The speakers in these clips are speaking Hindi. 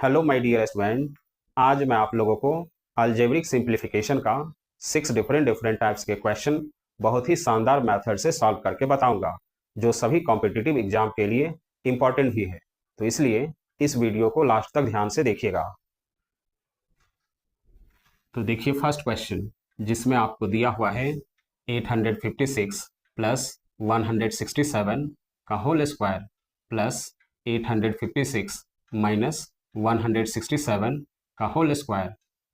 Hello my dear student. आज मैं आप लोगों को अलजेब्रिक सिंप्लीफिकेशन का 6 डिफरेंट टाइप्स के क्वेश्चन बहुत ही शानदार मेथड से सॉल्व करके बताऊंगा, जो सभी कॉम्पिटिटिव एग्जाम के लिए इम्पॉर्टेंट भी है। तो इसलिए इस वीडियो को लास्ट तक ध्यान से देखिएगा। तो देखिए फर्स्ट क्वेश्चन, जिसमें आपको दिया हुआ है 856 प्लस 167 का होल स्क्वायर प्लस 856 माइनस 167 का whole square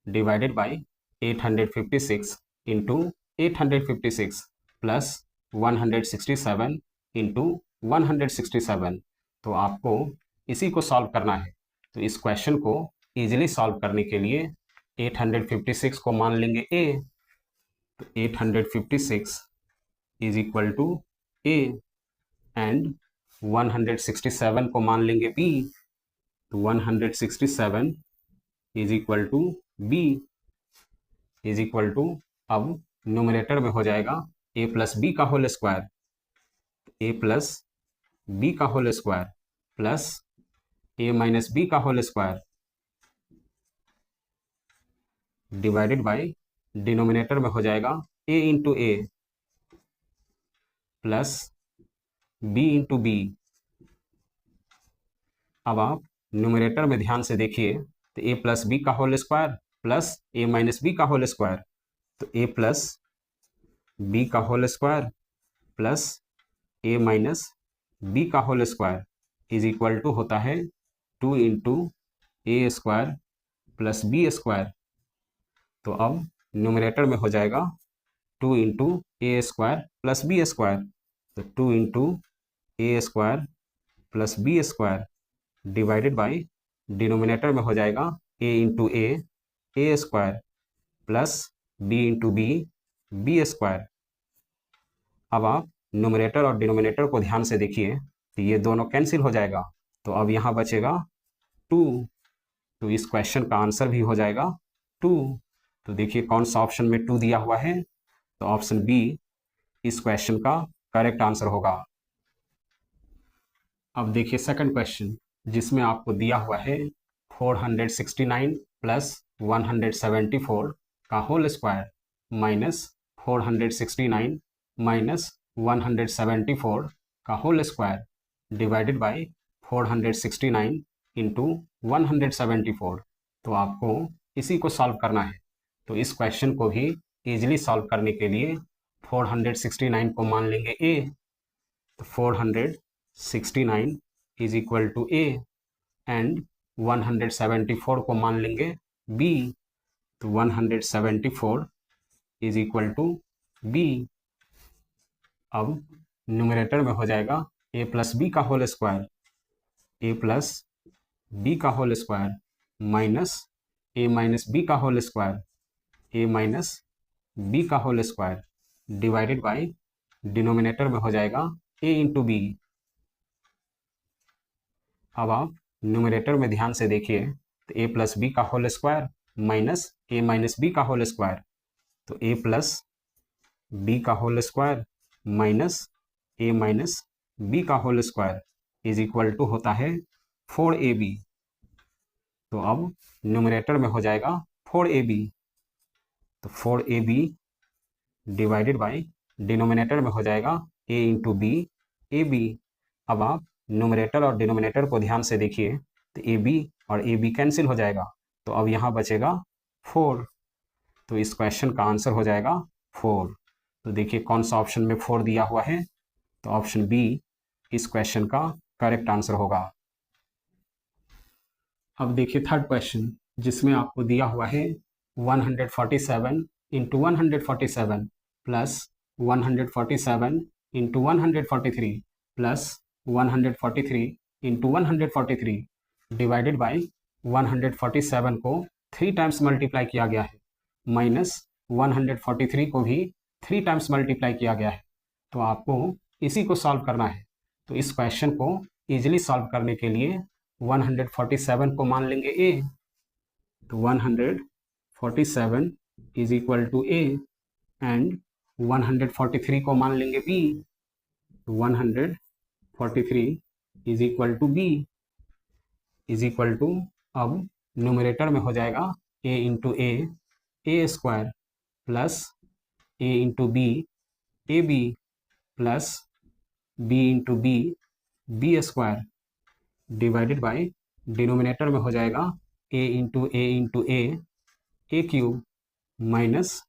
divided by 856 into 856 plus 167 into 167। तो आपको इसी को सॉल्व करना है। तो इस क्वेश्चन को इजीली सॉल्व करने के लिए 856 को मान लेंगे a, तो 856 is equal to a, and 167 को मान लेंगे b, तो 167 is equal to b is equal to, अब न्यूमरेटर में हो जाएगा a प्लस बी का whole square, a plus B का whole square plus a minus B का whole square divided by denominator में हो जाएगा a into A plus b into B. अब आप न्यूमरेटर में ध्यान से देखिए, तो a प्लस बी का whole square plus a minus B का होल स्क्वायर, तो a प्लस बी का whole square plus a minus B का whole square is equal to होता है 2 into A square plus B square. तो अब न्यूमरेटर में हो जाएगा 2 into A square plus B square, तो 2 into A square plus B square divided by denominator में हो जाएगा a into A square plus b into B square. अब आप न्यूमरेटर और डिनोमिनेटर को ध्यान से देखिए, तो ये दोनों कैंसिल हो जाएगा, तो अब यहाँ बचेगा 2। तो इस क्वेश्चन का आंसर भी हो जाएगा 2। तो देखिए कौन सा ऑप्शन में 2 दिया हुआ है, तो ऑप्शन बी इस क्वेश्चन का करेक्ट आंसर होगा। अब देखिए सेकंड क्वेश्चन, जिसमें आपको दिया हुआ है 469 प्लस 174 का होल स्क्वायर माइनस 469 माइनस 174 का whole square divided by 469 into 174। तो आपको इसी को सॉल्व करना है। तो इस क्वेश्चन को भी इजीली सॉल्व करने के लिए 469 को मान लेंगे a, तो 469 is equal to a, and 174 को मान लेंगे b, तो 174 इज इक्वल टू b। अब न्यूमरेटर में हो जाएगा a प्लस बी का whole square, a plus B का whole square minus a minus B का whole square, a minus B का whole square divided by denominator में हो जाएगा a इंटू बी। अब आप न्यूमरेटर में ध्यान से देखिए, तो a प्लस बी का whole square minus a minus B का होल स्क्वायर, तो a प्लस बी का whole square minus a minus B का whole square is equal to होता है 4ab। तो अब न्यूमरेटर में हो जाएगा 4ab, तो 4ab डिवाइडेड बाय डिनोमिनेटर में हो जाएगा a इंटू बी ab। अब आप न्यूमरेटर और डिनोमिनेटर को ध्यान से देखिए, तो ab और ab कैंसिल हो जाएगा, तो अब यहाँ बचेगा 4। तो इस क्वेश्चन का आंसर हो जाएगा 4। तो देखिए कौन सा ऑप्शन में 4 दिया हुआ है, तो ऑप्शन बी इस क्वेश्चन का करेक्ट आंसर होगा। अब देखिए थर्ड क्वेश्चन, जिसमें आपको दिया हुआ है 147 into 147 plus 147 into 143 plus 143 into 143 divided by 147 को 3 टाइम्स मल्टीप्लाई किया गया है, माइनस 143 को भी 3 टाइम्स मल्टीप्लाई किया गया है। तो आपको इसी को सॉल्व करना है। तो इस क्वेश्चन को इजीली सॉल्व करने के लिए 147 को मान लेंगे a, तो 147 is equal to a, and 143 को मान लेंगे b, तो 143 is equal to b is equal to, अब न्यूमरेटर में हो जाएगा a into A square plus a into B A B plus b into B square divided by denominator में हो जाएगा a into A cube minus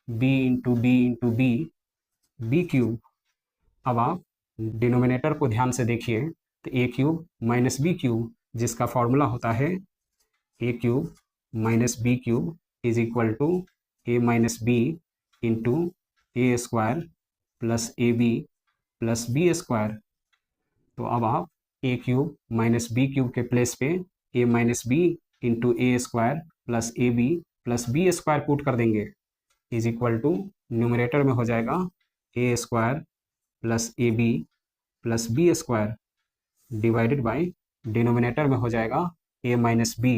b into B cube. अब आप डिनोमिनेटर को ध्यान से देखिए तो a cube minus B cube, जिसका फॉर्मूला होता है a cube minus B cube is equal to a minus B into A square plus A B plus B square. तो अब आप a cube minus B cube के प्लेस पे a minus B into A square plus A B plus B square put कर देंगे इज इक्वल टू न्यूमरेटर में हो जाएगा A square plus A B plus B square divided by denominator में हो जाएगा a minus B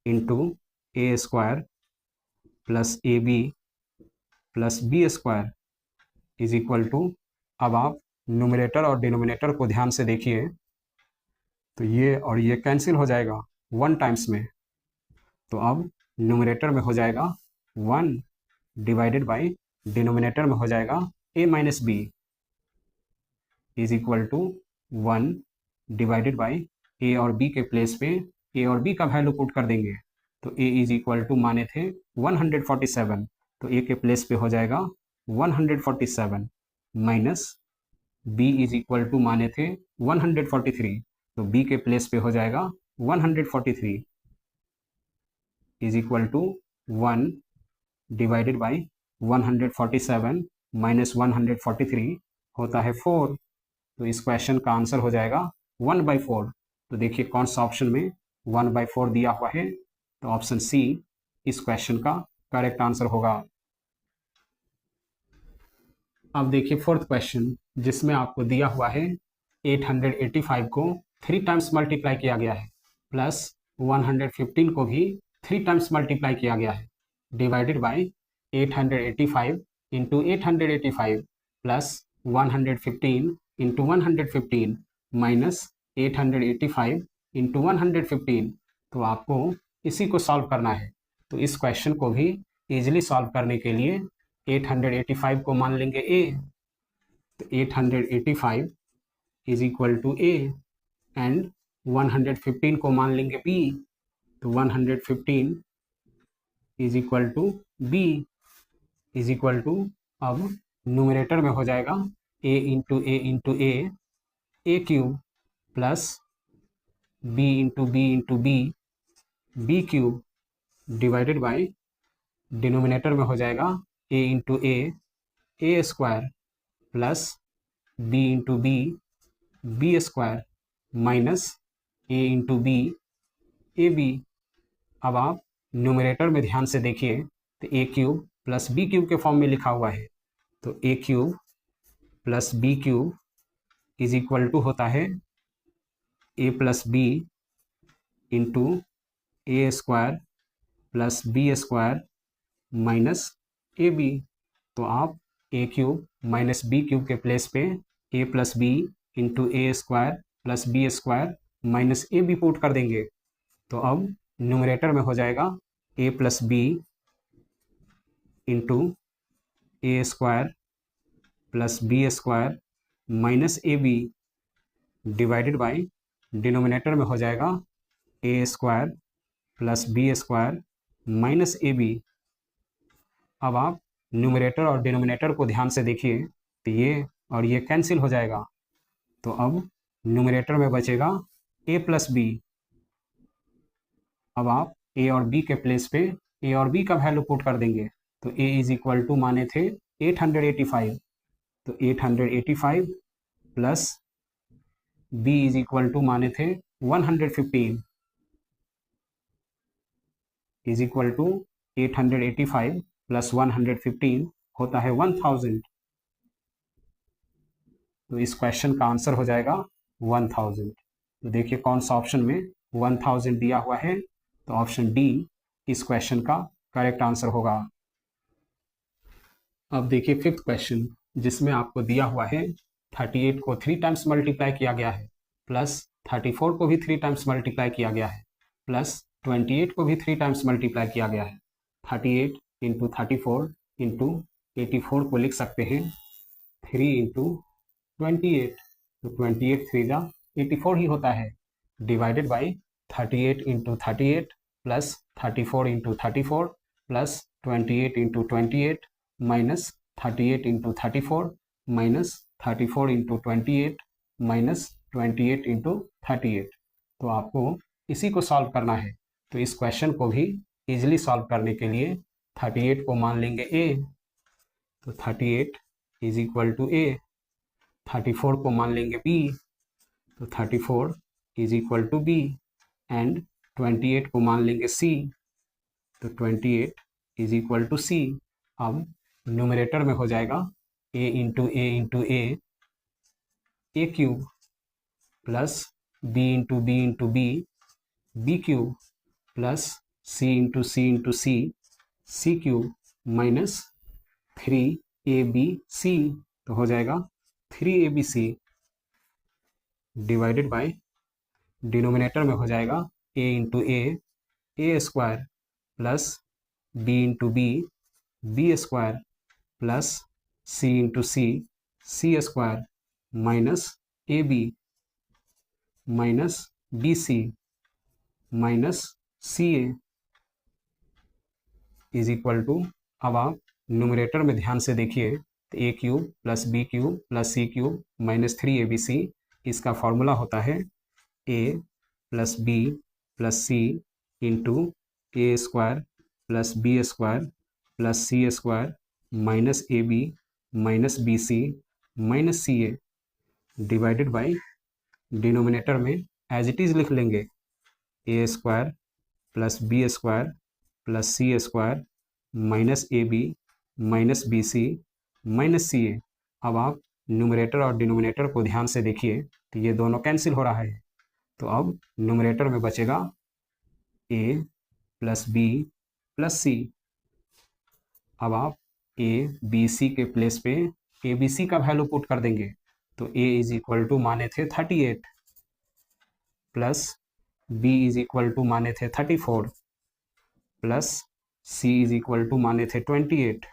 into A square plus A B plus B square is equal to. अब आप न्यूमरेटर और डिनोमिनेटर को ध्यान से देखिए तो ये और ये कैंसिल हो जाएगा 1 टाइम्स में। तो अब न्यूमरेटर में हो जाएगा 1 डिवाइडेड बाय डिनोमिनेटर में हो जाएगा a minus B is equal to 1 divided by a और b के प्लेस पे a और b का वैल्यू पुट कर देंगे तो a इज इक्वल टू माने थे 147, तो a के प्लेस पे हो जाएगा 147 minus b is equal to माने थे 143, तो b के प्लेस पे हो जाएगा 143 is equal to 1 divided by 147 minus 143 होता है 4। तो इस क्वेश्चन का आंसर हो जाएगा 1/4। तो देखिए कौन सा ऑप्शन में 1/4 दिया हुआ है, तो ऑप्शन सी इस क्वेश्चन का करेक्ट आंसर होगा। अब देखिए फोर्थ क्वेश्चन, जिसमें आपको दिया हुआ है 885 को 3 टाइम्स मल्टीप्लाई किया गया है प्लस 115 को भी 3 टाइम्स मल्टीप्लाई किया गया है divided by 885 into 885 plus 115 into 115 minus 885 into 115। तो आपको इसी को सॉल्व करना है। तो इस क्वेश्चन को भी इजीली सॉल्व करने के लिए 885 को मान लेंगे a, तो 885 is equal to a and 115 को मान लेंगे b, तो 115 is equal to b is equal to. अब न्यूमरेटर में हो जाएगा a into A cube plus b into B cube divided by denominator में हो जाएगा a into A square plus b into B square minus a into A B. अब आप न्यूमरेटर में ध्यान से देखिए तो a cube plus B cube के फॉर्म में लिखा हुआ है, तो a cube plus B cube is equal to होता है a plus B into A square plus B square minus A B. तो आप a cube minus B cube के प्लेस पे a plus B into A square plus B square minus A B put कर देंगे। तो अब न्यूमरेटर में हो जाएगा a plus B into A square plus B square minus A B divided by denominator में हो जाएगा a square plus B square minus A B. अब आप न्यूमरेटर और डिनोमिनेटर को ध्यान से देखिए तो ये और ये कैंसिल हो जाएगा। तो अब न्यूमरेटर में बचेगा a प्लस बी। अब आप a और b के प्लेस पे a और b का वैल्यू पुट कर देंगे, तो a इज इक्वल टू माने थे 885, तो 885 plus b is equal to माने थे 115 इज इक्वल टू 885 प्लस 115 होता है 1000। तो इस क्वेश्चन का आंसर हो जाएगा 1000। तो देखिए कौन सा ऑप्शन में 1000 दिया हुआ है, तो ऑप्शन डी इस क्वेश्चन का करेक्ट आंसर होगा। अब देखिए फिफ्थ क्वेश्चन, जिसमें आपको दिया हुआ है 38 को 3 टाइम्स मल्टीप्लाई किया गया है प्लस 34 को भी 3 टाइम्स मल्टीप्लाई किया गया है, प्लस 28 को भी 3 टाइम्स मल्टीप्लाई किया गया है। 38 इंटू 34 इंटू 84 को लिख सकते हैं 3 इंटू 28, तो 28 3 जा 84 ही होता है, divided by 38 into 38 plus 34 into 34 plus 28 into 28 minus 38 into 34 minus 34 into 28 minus 28 into 38। तो आपको इसी को सॉल्व करना है। तो इस क्वेश्चन को भी इजीली सॉल्व करने के लिए 38 को मान लेंगे ए, तो 38 इज इक्वल टू ए। 34 को मान लेंगे बी, तो 34 is equal to B. And 28 को मान लेंगे सी, तो 28 इज इक्वल टू सी। अब न्यूमरेटर में हो जाएगा A into A into A cube plus B into B into B cube plus C into C cube minus 3abc, तो हो जाएगा 3abc डिवाइडेड बाय डिनोमिनेटर में हो जाएगा A into A square plus B into B square plus C into C square minus A B minus B C minus C A is equal to, अब आप न्यूमरेटर में ध्यान से देखिए, तो A cube plus B cube plus C cube minus 3abc, इसका फॉर्मूला होता है A plus B plus C into A square plus B square plus C square minus A B minus B C minus C A divided by denominator में एज इट इज़ लिख लेंगे A square plus B square plus C square minus A B minus B C minus C A. अब आप न्यूमरेटर और डिनोमिनेटर को ध्यान से देखिए, तो ये दोनों कैंसिल हो रहा है। तो अब न्यूमरेटर में बचेगा ए प्लस बी प्लस सी। अब आप ए बी सी के प्लेस पे ए बी सी का वैल्यू पुट कर देंगे, तो ए इज इक्वल टू माने थे 38 plus B is equal to माने थे 34 plus C is equal to माने थे 28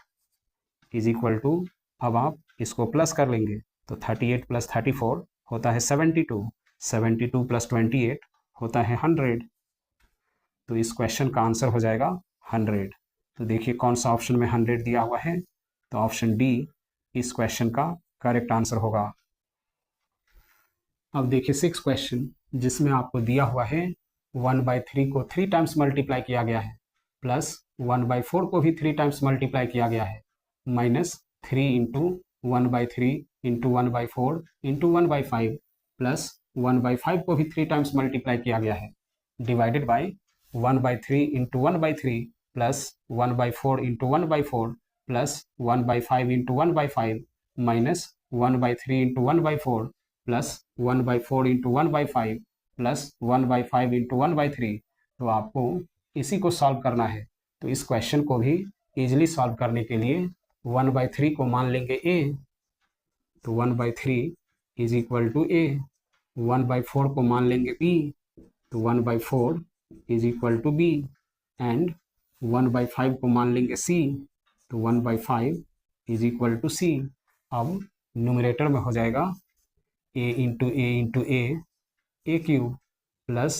इज इक्वल टू, अब आप इसको प्लस कर लेंगे, तो 38 प्लस 34 होता है 72, 72 प्लस 28 होता है 100। तो इस क्वेश्चन का आंसर हो जाएगा 100। तो देखिए कौन सा ऑप्शन में 100 दिया हुआ है, तो ऑप्शन डी इस क्वेश्चन का करेक्ट आंसर होगा। अब देखिए 6 क्वेश्चन, जिसमें आपको दिया हुआ है 1/3 को 3 टाइम्स मल्टीप्लाई किया गया है, प्लस 1/4 को भी 3 टाइम्स मल्टीप्लाई किया गया है, minus 3 into 1/3 into 1/4 into 1/5 plus 1/5 को भी 3 टाइम्स मल्टीप्लाई किया गया है, divided by 1/3 into 1/3 plus 1/4 into 1/4 plus 1/5 into 1/5 minus 1/3 into 1/4 plus 1/4 into 1/5 plus 1/5 into 1/3। तो आपको इसी को सॉल्व करना है। तो इस क्वेश्चन को भी इजीली सॉल्व करने के लिए 1/3 को मान लेंगे ए, तो 1/3 इज इक्वल टू ए। 1/4 को मान लेंगे बी, तो 1/4 is equal to B. And 1/5 को मान लेंगे सी, तो 1/5 इज इक्वल टू सी। अब न्यूमरेटर में हो जाएगा A into A cube plus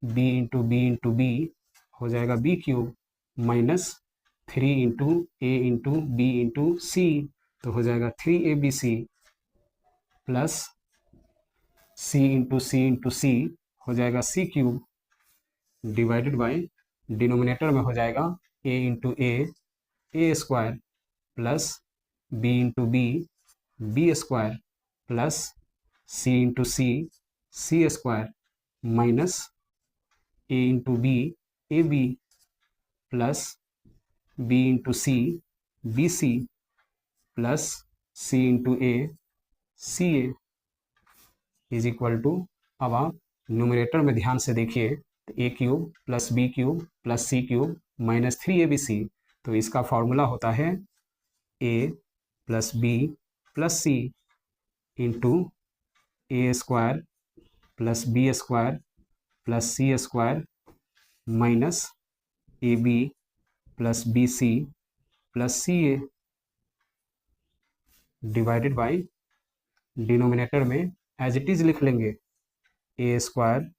B into B हो जाएगा B cube minus 3 into B into C, तो हो जाएगा 3abc plus C into C हो जाएगा C cube divided by denominator में हो जाएगा A into A square plus B into B square plus C into C square minus A into B plus B into B C plus C into C A is equal to, अब आप न्यूमरेटर में ध्यान से देखिए, तो A cube plus B cube plus C cube minus 3abc। तो इसका फॉर्मूला होता है A plus B plus C into A square plus B square plus C square minus A B plus B C plus C A divided by denominator में एज इट इज लिख लेंगे A square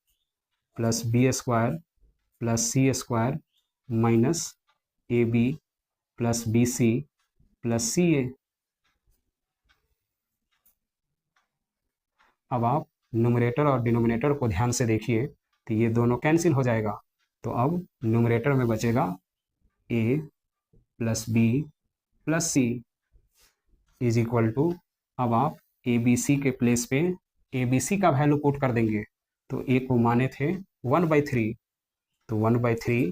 plus B square plus C square minus A B plus B C plus C A. अब आप न्यूमरेटर और डिनोमिनेटर को ध्यान से देखिए तो ये दोनों कैंसिल हो जाएगा। तो अब न्यूमरेटर में बचेगा A plus B plus C is equal to, अब आप ए बी सी के प्लेस पे ए बी सी का वैल्यू पुट कर देंगे। तो ए को माने थे 1/3, तो 1/3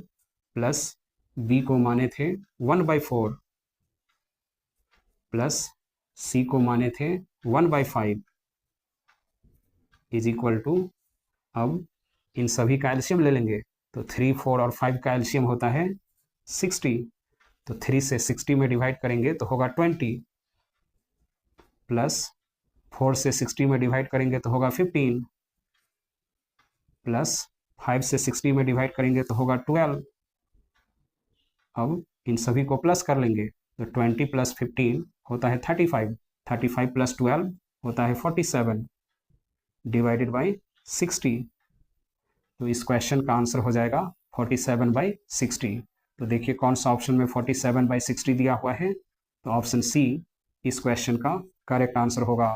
प्लस बी को माने थे 1/4 प्लस सी को माने थे 1/5 इज इक्वल टू, अब इन सभी का एलसीएम ले लेंगे। तो 3, 4 और 5 का एलसीएम होता है 60। तो 3 से 60 में डिवाइड करेंगे तो होगा 20 प्लस 4 से 60 में डिवाइड करेंगे तो होगा 15 प्लस 5 से 60 में डिवाइड करेंगे तो होगा 12। अब इन सभी को प्लस कर लेंगे तो 20 प्लस 15 होता है 35, 35 प्लस 12 होता है 47 डिवाइडेड बाई 60। तो इस क्वेश्चन का आंसर हो जाएगा 47/60। तो देखिए कौन सा ऑप्शन में 47/60 दिया हुआ है, तो ऑप्शन सी इस क्वेश्चन का करेक्ट आंसर होगा।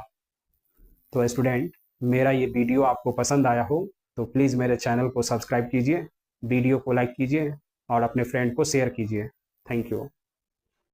तो स्टूडेंट, मेरा ये वीडियो आपको पसंद आया हो तो प्लीज़ मेरे चैनल को सब्सक्राइब कीजिए, वीडियो को लाइक कीजिए और अपने फ्रेंड को शेयर कीजिए। Thank you.